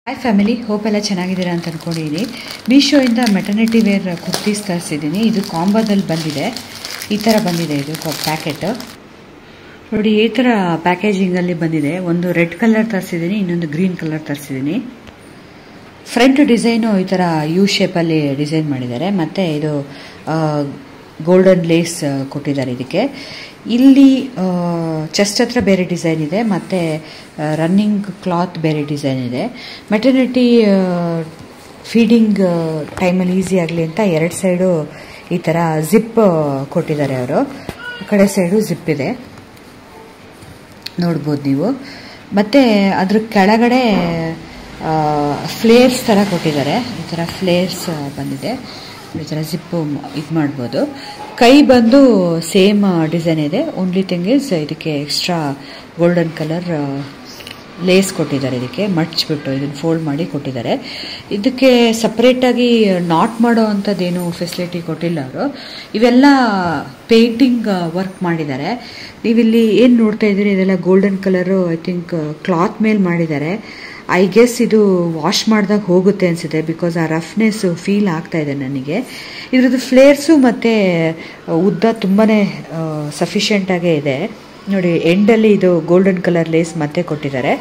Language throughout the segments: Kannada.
ಹಾಯ್ ಫ್ಯಾಮಿಲಿ, ಹೋಪ್ ಎಲ್ಲ ಚೆನ್ನಾಗಿದ್ದೀರಾ ಅಂತ ಅಂದ್ಕೊಂಡಿದ್ದೀನಿ. ಮೀಶೋಯಿಂದ ಮೆಟರ್ನಿಟಿ ವೇರ್ ಕುರ್ತೀಸ್ ತರಿಸಿದ್ದೀನಿ. ಇದು ಕಾಂಬೋದಲ್ಲಿ ಬಂದಿದೆ. ಈ ಥರ ಬಂದಿದೆ ಇದು ಪ್ಯಾಕೆಟ್ ನೋಡಿ. ಈ ಥರ ಪ್ಯಾಕೇಜಿಂಗಲ್ಲಿ ಬಂದಿದೆ. ಒಂದು ರೆಡ್ ಕಲರ್ ತರಿಸಿದ್ದೀನಿ, ಇನ್ನೊಂದು ಗ್ರೀನ್ ಕಲರ್ ತರಿಸಿದ್ದೀನಿ. ಫ್ರಂಟ್ ಡಿಸೈನು ಈ ಥರ ಯು ಶೇಪಲ್ಲಿ ಡಿಸೈನ್ ಮಾಡಿದ್ದಾರೆ. ಮತ್ತು ಇದು ಗೋಲ್ಡನ್ ಲೇಸ್ ಕೊಟ್ಟಿದ್ದಾರೆ ಇದಕ್ಕೆ. ಇಲ್ಲಿ ಚೆಸ್ಟ್ ಹತ್ರ ಬೇರೆ ಡಿಸೈನ್ ಇದೆ, ಮತ್ತು ರನ್ನಿಂಗ್ ಕ್ಲಾತ್ ಬೇರೆ ಡಿಸೈನ್ ಇದೆ. ಮೆಟರ್ನಿಟಿ ಫೀಡಿಂಗ್ ಟೈಮಲ್ಲಿ ಈಸಿ ಆಗಲಿ ಅಂತ ಎರಡು ಸೈಡು ಈ ಥರ ಜಿಪ್ ಕೊಟ್ಟಿದ್ದಾರೆ ಅವರು. ಆ ಕಡೆ ಸೈಡು ಜಿಪ್ ಇದೆ, ನೋಡ್ಬೋದು ನೀವು. ಮತ್ತು ಅದ್ರ ಕೆಳಗಡೆ ಫ್ಲೇರ್ಸ್ ಥರ ಕೊಟ್ಟಿದ್ದಾರೆ. ಈ ಥರ ಫ್ಲೇರ್ಸ್ ಬಂದಿದೆ. ಈ ಥರ ಜಿಪ್ಪು ಇದು ಮಾಡ್ಬೋದು. ಕೈ ಬಂದು ಸೇಮ್ ಡಿಸೈನ್ ಇದೆ. ಓನ್ಲಿ ಥಿಂಗ್ ಇಸ್ ಇದಕ್ಕೆ ಎಕ್ಸ್ಟ್ರಾ ಗೋಲ್ಡನ್ ಕಲರ್ ಲೇಸ್ ಕೊಟ್ಟಿದ್ದಾರೆ. ಇದಕ್ಕೆ ಮಡ್ಚ್ಬಿಟ್ಟು ಇದನ್ನು ಫೋಲ್ಡ್ ಮಾಡಿ ಕೊಟ್ಟಿದ್ದಾರೆ. ಇದಕ್ಕೆ ಸಪ್ರೇಟಾಗಿ ನಾಟ್ ಮಾಡೋ ಅಂಥದ್ದೇನು ಫೆಸಿಲಿಟಿ ಕೊಟ್ಟಿಲ್ಲ ಅವರು. ಇವೆಲ್ಲ ಪೇಂಟಿಂಗ್ ವರ್ಕ್ ಮಾಡಿದ್ದಾರೆ. ನೀವಿಲ್ಲಿ ಏನು ನೋಡ್ತಾ ಇದ್ದೀರಿ, ಇದೆಲ್ಲ golden colour I think cloth ಮೇಲೆ ಮಾಡಿದ್ದಾರೆ. ಐ ಗೆಸ್ ಇದು ವಾಶ್ ಮಾಡಿದಾಗ ಹೋಗುತ್ತೆ ಅನಿಸುತ್ತೆ, ಬಿಕಾಸ್ ಆ ರಫ್ನೆಸ್ ಫೀಲ್ ಆಗ್ತಾ ಇದೆ ನನಗೆ. ಇದ್ರದ್ದು ಫ್ಲೇರ್ಸು ಮತ್ತು ಉದ್ದ ತುಂಬಾ ಸಫಿಷಿಯೆಂಟಾಗೇ ಇದೆ ನೋಡಿ. ಎಂಡಲ್ಲಿ ಇದು ಗೋಲ್ಡನ್ ಕಲರ್ ಲೇಸ್ ಮತ್ತೆ ಕೊಟ್ಟಿದ್ದಾರೆ.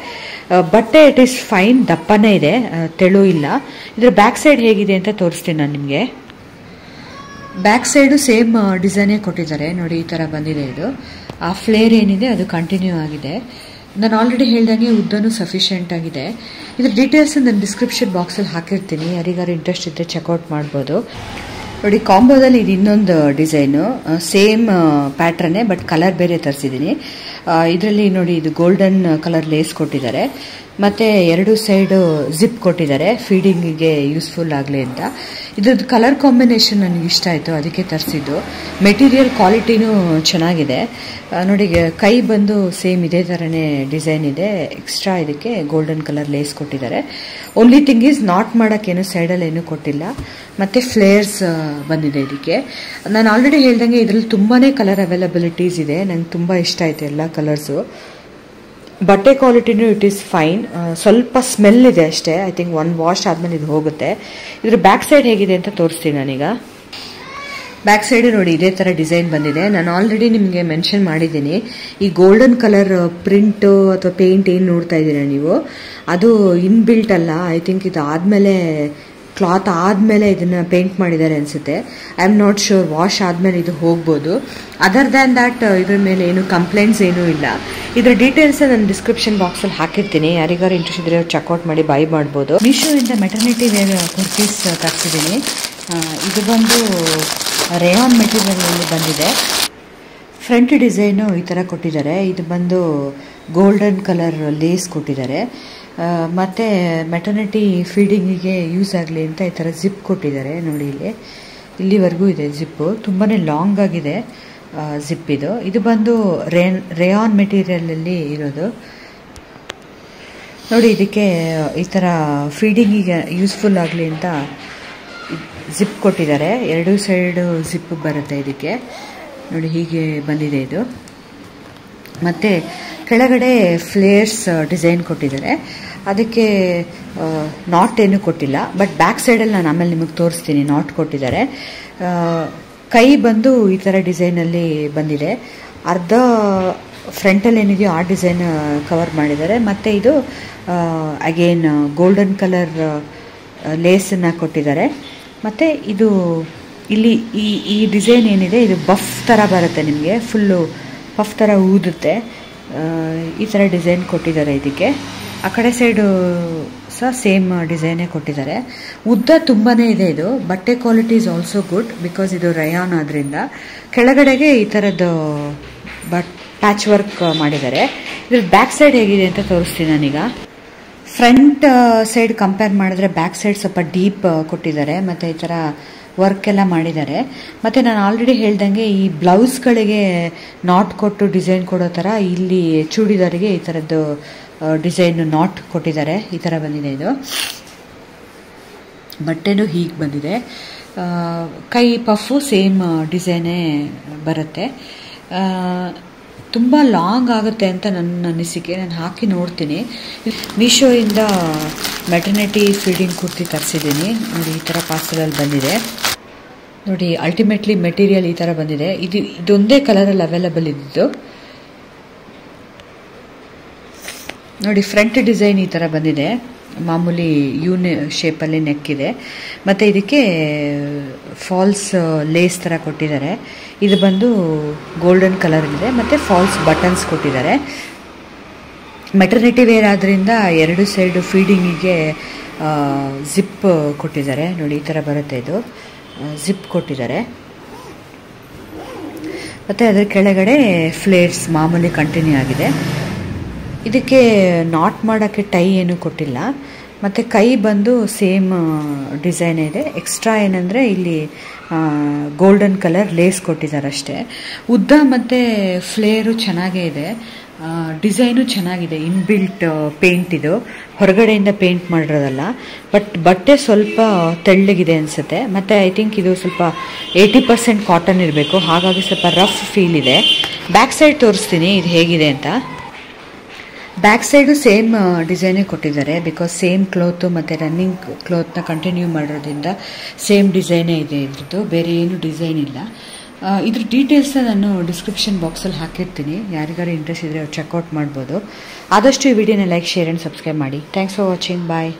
ಬಟ್ಟೆ ಇಟ್ ಈಸ್ ಫೈನ್, ದಪ್ಪನೇ ಇದೆ, ತೆಳು ಇಲ್ಲ. ಇದರ ಬ್ಯಾಕ್ ಸೈಡ್ ಹೇಗಿದೆ ಅಂತ ತೋರಿಸ್ತೀನಿ ನಾನು ನಿಮಗೆ. ಬ್ಯಾಕ್ ಸೈಡು ಸೇಮ್ ಡಿಸೈನೇ ಕೊಟ್ಟಿದ್ದಾರೆ ನೋಡಿ. ಈ ಥರ ಬಂದಿದೆ ಇದು. ಆ ಫ್ಲೇರ್ ಏನಿದೆ ಅದು ಕಂಟಿನ್ಯೂ ಆಗಿದೆ. ನಾನು ಆಲ್ರೆಡಿ ಹೇಳ್ದಂಗೆ ಉದ್ದನೂ ಸಫಿಷಿಯೆಂಟ್ ಆಗಿದೆ. ಇದ್ರ ಡೀಟೇಲ್ಸ್ ನಾನು ಡಿಸ್ಕ್ರಿಪ್ಷನ್ ಬಾಕ್ಸಲ್ಲಿ ಹಾಕಿರ್ತೀನಿ, ಯಾರಿಗಾರು ಇಂಟ್ರೆಸ್ಟ್ ಇದ್ದರೆ ಚೆಕ್ಔಟ್ ಮಾಡ್ಬೋದು ನೋಡಿ. ಕಾಂಬೋದಲ್ಲಿ ಇದು ಇನ್ನೊಂದು ಡಿಸೈನು, ಸೇಮ್ ಪ್ಯಾಟ್ರನ್ನೇ ಬಟ್ ಕಲರ್ ಬೇರೆ ತರಿಸಿದ್ದೀನಿ. ಇದರಲ್ಲಿ ನೋಡಿ, ಇದು ಗೋಲ್ಡನ್ ಕಲರ್ ಲೇಸ್ ಕೊಟ್ಟಿದ್ದಾರೆ, ಮತ್ತು ಎರಡು ಸೈಡು ಜಿಪ್ ಕೊಟ್ಟಿದ್ದಾರೆ ಫೀಡಿಂಗಿಗೆ ಯೂಸ್ಫುಲ್ ಆಗಲಿ ಅಂತ. ಇದ್ರದ್ದು ಕಲರ್ ಕಾಂಬಿನೇಷನ್ ನನಗೆ ಇಷ್ಟ ಆಯಿತು, ಅದಕ್ಕೆ ತರಿಸಿದ್ದು. ಮೆಟೀರಿಯಲ್ ಕ್ವಾಲಿಟಿನೂ ಚೆನ್ನಾಗಿದೆ ನೋಡಿ. ಕೈ ಬಂದು ಸೇಮ್ ಇದೇ ಥರನೇ ಡಿಸೈನ್ ಇದೆ. ಎಕ್ಸ್ಟ್ರಾ ಇದಕ್ಕೆ ಗೋಲ್ಡನ್ ಕಲರ್ ಲೇಸ್ ಕೊಟ್ಟಿದ್ದಾರೆ. ಓನ್ಲಿ ಥಿಂಗ್ ಈಸ್ ನಾಟ್ ಮಾಡೋಕ್ಕೇನು ಸೈಡಲ್ಲಿ ಏನೂ ಕೊಟ್ಟಿಲ್ಲ. ಮತ್ತು ಫ್ಲೇರ್ಸ್ ಬಂದಿದೆ ಇದಕ್ಕೆ. ನಾನು ಆಲ್ರೆಡಿ ಹೇಳ್ದಂಗೆ ಇದರಲ್ಲಿ ತುಂಬಾ ಕಲರ್ ಅವೈಲಬಿಲಿಟೀಸ್ ಇದೆ. ನಂಗೆ ತುಂಬ ಇಷ್ಟ ಆಯಿತು ಎಲ್ಲ ಕಲರ್ಸು. ಬಟ್ಟೆ ಕ್ವಾಲಿಟಿನೂ ಇಟ್ ಈಸ್ ಫೈನ್. ಸ್ವಲ್ಪ ಸ್ಮೆಲ್ ಇದೆ ಅಷ್ಟೇ. ಐ ಥಿಂಕ್ ಒಂದು ವಾಶ್ ಆದಮೇಲೆ ಇದು ಹೋಗುತ್ತೆ. ಇದ್ರ ಬ್ಯಾಕ್ ಸೈಡ್ ಹೇಗಿದೆ ಅಂತ ತೋರಿಸ್ತೀನಿ ನಾನೀಗ. ಬ್ಯಾಕ್ ಸೈಡ್ ನೋಡಿ, ಇದೇ ಥರ ಡಿಸೈನ್ ಬಂದಿದೆ. ನಾನು ಆಲ್ರೆಡಿ ನಿಮಗೆ ಮೆನ್ಷನ್ ಮಾಡಿದ್ದೀನಿ, ಈ ಗೋಲ್ಡನ್ ಕಲರ್ ಪ್ರಿಂಟು ಅಥವಾ ಪೇಂಟ್ ಏನು ನೋಡ್ತಾ ಇದ್ದೀರಾ ನೀವು, ಅದು ಇನ್ಬಿಲ್ಟ್ ಅಲ್ಲ. ಐ ಥಿಂಕ್ ಇದು ಆದಮೇಲೆ, ಕ್ಲಾತ್ ಆದಮೇಲೆ ಇದನ್ನು ಪೇಂಟ್ ಮಾಡಿದ್ದಾರೆ ಅನಿಸುತ್ತೆ. I am not sure. Wash ಆದಮೇಲೆ ಇದು ಹೋಗ್ಬೋದು. ಅದರ್ ದ್ಯಾನ್ ದ್ಯಾಟ್ ಇದ್ರ ಮೇಲೆ ಏನು ಕಂಪ್ಲೇಂಟ್ಸ್ ಏನೂ ಇಲ್ಲ. ಇದರ ಡೀಟೇಲ್ಸ್ ನಾನು ಡಿಸ್ಕ್ರಿಪ್ಷನ್ ಬಾಕ್ಸಲ್ಲಿ ಹಾಕಿರ್ತೀನಿ, ಯಾರಿಗಾರು ಇಂಟ್ರೆಸ್ಟ್ ಇದ್ದರೆ ಚೆಕ್ಔಟ್ ಮಾಡಿ ಬೈ ಮಾಡ್ಬೋದು. ಮೀಶೋಯಿಂದ ಮೆಟರ್ನಿಟಿ ವೇರ್ ಕುರ್ತೀಸ್ ತರಿಸಿದ್ದೀನಿ. ಇದು ಬಂದು ರೇಯಾನ್ ಮೆಟೀರಿಯಲಲ್ಲಿ ಬಂದಿದೆ. ಫ್ರಂಟ್ ಡಿಸೈನು ಈ ಥರ ಕೊಟ್ಟಿದ್ದಾರೆ. ಇದು ಬಂದು ಗೋಲ್ಡನ್ ಕಲರ್ ಲೇಸ್ ಕೊಟ್ಟಿದ್ದಾರೆ. ಮತ್ತು ಮೆಟರ್ನಿಟಿ ಫೀಡಿಂಗಿಗೆ ಯೂಸ್ ಆಗಲಿ ಅಂತ ಈ ಥರ ಜಿಪ್ ಕೊಟ್ಟಿದ್ದಾರೆ ನೋಡಿ. ಇಲ್ಲಿವರೆಗೂ ಇದೆ ಜಿಪ್ಪು, ತುಂಬಾ ಲಾಂಗ್ ಆಗಿದೆ ಜಿಪ್ ಇದು. ಇದು ಬಂದು ರೇಯಾನ್ ಮೆಟೀರಿಯಲಲ್ಲಿ ಇರೋದು ನೋಡಿ. ಇದಕ್ಕೆ ಈ ಥರ ಫೀಡಿಂಗಿಗೆ ಯೂಸ್ಫುಲ್ ಆಗಲಿ ಅಂತ ಜಿಪ್ ಕೊಟ್ಟಿದ್ದಾರೆ. ಎರಡೂ ಸೈಡು ಜಿಪ್ ಬರುತ್ತೆ ಇದಕ್ಕೆ ನೋಡಿ. ಹೀಗೆ ಬಂದಿದೆ ಇದು. ಮತ್ತು ಕೆಳಗಡೆ ಫ್ಲೇರ್ಸ್ ಡಿಸೈನ್ ಕೊಟ್ಟಿದ್ದಾರೆ. ಅದಕ್ಕೆ ನಾಟ್ ಏನೂ ಕೊಟ್ಟಿಲ್ಲ, ಬಟ್ ಬ್ಯಾಕ್ ಸೈಡಲ್ಲಿ ನಾನು ಆಮೇಲೆ ನಿಮಗೆ ತೋರಿಸ್ತೀನಿ ನಾಟ್ ಕೊಟ್ಟಿದ್ದಾರೆ. ಕೈ ಬಂದು ಈ ಥರ ಡಿಸೈನಲ್ಲಿ ಬಂದಿದೆ. ಅರ್ಧ ಫ್ರಂಟಲ್ಲಿ ಏನಿದೆಯೋ ಆ ಡಿಸೈನ್ ಕವರ್ ಮಾಡಿದ್ದಾರೆ. ಮತ್ತು ಇದು ಅಗೇನ್ ಗೋಲ್ಡನ್ ಕಲರ್ ಲೇಸನ್ನು ಕೊಟ್ಟಿದ್ದಾರೆ. ಮತ್ತು ಇದು ಇಲ್ಲಿ ಈ ಡಿಸೈನ್ ಏನಿದೆ ಇದು ಬಫ್ ಥರ ಬರುತ್ತೆ ನಿಮಗೆ, ಫುಲ್ಲು ಪಫ್ ಥರ ಊದುತ್ತೆ. ಈ ಥರ ಡಿಸೈನ್ ಕೊಟ್ಟಿದ್ದಾರೆ ಇದಕ್ಕೆ. ಆ ಕಡೆ ಸೈಡು ಸಹ ಸೇಮ್ ಡಿಸೈನೇ ಕೊಟ್ಟಿದ್ದಾರೆ. ಉದ್ದ ತುಂಬಾ ಇದೆ ಇದು. ಬಟ್ಟೆ quality is also good, because ಇದು ರಯಾನ್ ಆದ್ದರಿಂದ. ಕೆಳಗಡೆಗೆ ಈ ಥರದ್ದು ಪ್ಯಾಚ್ ವರ್ಕ್ ಮಾಡಿದ್ದಾರೆ. ಇದ್ರ ಬ್ಯಾಕ್ ಸೈಡ್ ಹೇಗಿದೆ ಅಂತ ತೋರಿಸ್ತೀನಿ ನಾನೀಗ. ಫ್ರಂಟ್ ಸೈಡ್ ಕಂಪೇರ್ ಮಾಡಿದ್ರೆ ಬ್ಯಾಕ್ ಸೈಡ್ ಸ್ವಲ್ಪ ಡೀಪ್ ಕೊಟ್ಟಿದ್ದಾರೆ, ಮತ್ತು ಈ ಥರ ವರ್ಕ್ ಎಲ್ಲ ಮಾಡಿದ್ದಾರೆ. ಮತ್ತು ನಾನು ಆಲ್ರೆಡಿ ಹೇಳ್ದಂಗೆ ಈ ಬ್ಲೌಸ್ಗಳಿಗೆ ನಾಟ್ ಕೊಟ್ಟು ಡಿಸೈನ್ ಕೊಡೋ ಥರ ಇಲ್ಲಿ ಚೂಡಿದಾರಿಗೆ ಈ ಥರದ್ದು ಡಿಸೈನ್ ನಾಟ್ ಕೊಟ್ಟಿದ್ದಾರೆ. ಈ ಥರ ಬಂದಿದೆ ಇದು. ಬಟ್ಟೆನೂ ಹೀಗೆ ಬಂದಿದೆ. ಕೈ ಪಫು ಸೇಮ್ ಡಿಸೈನೇ ಬರುತ್ತೆ. ತುಂಬ ಲಾಂಗ್ ಆಗುತ್ತೆ ಅಂತ ನನ್ನ ಅನಿಸಿಕೆ. ನಾನು ಹಾಕಿ ನೋಡ್ತೀನಿ. ಮೀಶೋಯಿಂದ ಮೆಟರ್ನಿಟಿ ಫೀಡಿಂಗ್ ಕುರ್ತಿ ತರಿಸಿದ್ದೀನಿ ನೋಡಿ. ಈ ಥರ ಪಾರ್ಸಲಲ್ಲಿ ಬಂದಿದೆ ನೋಡಿ. ಅಲ್ಟಿಮೇಟ್ಲಿ ಮೆಟೀರಿಯಲ್ ಈ ಥರ ಬಂದಿದೆ. ಇದೊಂದೇ ಕಲರಲ್ಲಿ ಅವೈಲಬಲ್ ಇದ್ದಿದ್ದು ನೋಡಿ. ಫ್ರಂಟ್ ಡಿಸೈನ್ ಈ ಥರ ಬಂದಿದೆ. ಮಾಮೂಲಿ ಯೂನ್ ಶೇಪಲ್ಲಿ ನೆಕ್ ಇದೆ. ಮತ್ತು ಇದಕ್ಕೆ ಫಾಲ್ಸ್ ಲೇಸ್ ಥರ ಕೊಟ್ಟಿದ್ದಾರೆ. ಇದು ಬಂದು ಗೋಲ್ಡನ್ ಕಲರ್ ಇದೆ ಮತ್ತು ಫಾಲ್ಸ್ ಬಟನ್ಸ್ ಕೊಟ್ಟಿದ್ದಾರೆ. ಮೆಟರ್ನಿಟಿ ವೇರ್ ಆದ್ದರಿಂದ 2 ಸೈಡು ಫೀಡಿಂಗಿಗೆ ಜಿಪ್ ಕೊಟ್ಟಿದ್ದಾರೆ ನೋಡಿ. ಈ ಥರ ಬರುತ್ತೆ. ಇದು ಜಿಪ್ ಕೊಟ್ಟಿದ್ದಾರೆ. ಮತ್ತು ಅದರ ಕೆಳಗಡೆ ಫ್ಲೇರ್ಸ್ ಮಾಮೂಲಿ ಕಂಟಿನ್ಯೂ ಆಗಿದೆ. ಇದಕ್ಕೆ ನಾಟ್ ಮಾಡೋಕ್ಕೆ ಟೈ ಏನೂ ಕೊಟ್ಟಿಲ್ಲ. ಮತ್ತು ಕೈ ಬಂದು ಸೇಮ್ ಡಿಸೈನ್ ಇದೆ. ಎಕ್ಸ್ಟ್ರಾ ಏನಂದರೆ ಇಲ್ಲಿ ಗೋಲ್ಡನ್ ಕಲರ್ ಲೇಸ್ ಕೊಟ್ಟಿದ್ದಾರೆ ಅಷ್ಟೇ. ಉದ್ದ ಮತ್ತು ಫ್ಲೇರು ಚೆನ್ನಾಗೇ ಇದೆ. ಡಿಸೈನು ಚೆನ್ನಾಗಿದೆ. ಇನ್ಬಿಲ್ಟ್ ಪೇಂಟ್ ಇದು, ಹೊರಗಡೆಯಿಂದ ಪೇಂಟ್ ಮಾಡಿರೋದಲ್ಲ. ಬಟ್ ಬಟ್ಟೆ ಸ್ವಲ್ಪ ತೆಳ್ಳಗಿದೆ ಅನಿಸುತ್ತೆ. ಮತ್ತು ಐ ಥಿಂಕ್ ಇದು ಸ್ವಲ್ಪ 80% ಕಾಟನ್ ಇರಬೇಕು. ಹಾಗಾಗಿ ಸ್ವಲ್ಪ ರಫ್ ಫೀಲ್ ಇದೆ. ಬ್ಯಾಕ್ ಸೈಡ್ ತೋರಿಸ್ತೀನಿ ಇದು ಹೇಗಿದೆ ಅಂತ. ಬ್ಯಾಕ್ ಸೈಡು ಸೇಮ್ ಡಿಸೈನೇ ಕೊಟ್ಟಿದ್ದಾರೆ. ಬಿಕಾಸ್ ಸೇಮ್ ಕ್ಲೋತು ಮತ್ತು ರನ್ನಿಂಗ್ ಕ್ಲೋತ್ನ ಕಂಟಿನ್ಯೂ ಮಾಡೋದ್ರಿಂದ ಸೇಮ್ ಡಿಸೈನೇ ಇದೆ ಇದ್ರದ್ದು. ಬೇರೆ ಏನು ಡಿಸೈನ್ ಇಲ್ಲ. ಇದ್ರ ಡೀಟೇಲ್ಸ್ನ ನಾನು ಡಿಸ್ಕ್ರಿಪ್ಷನ್ ಬಾಕ್ಸಲ್ಲಿ ಹಾಕಿರ್ತೀನಿ. ಯಾರಿಗಾರು ಇಂಟ್ರೆಸ್ಟ್ ಇದ್ದರೆ ಅವ್ರು ಚೆಕ್ಔಟ್ ಮಾಡ್ಬೋದು. ಆದಷ್ಟು ಈ ವಿಡಿಯೋನ ಲೈಕ್, ಶೇರ್ ಆ್ಯಂಡ್ ಸಬ್ಸ್ಕ್ರೈಬ್ ಮಾಡಿ. Thanks for watching. ಬಾಯ್.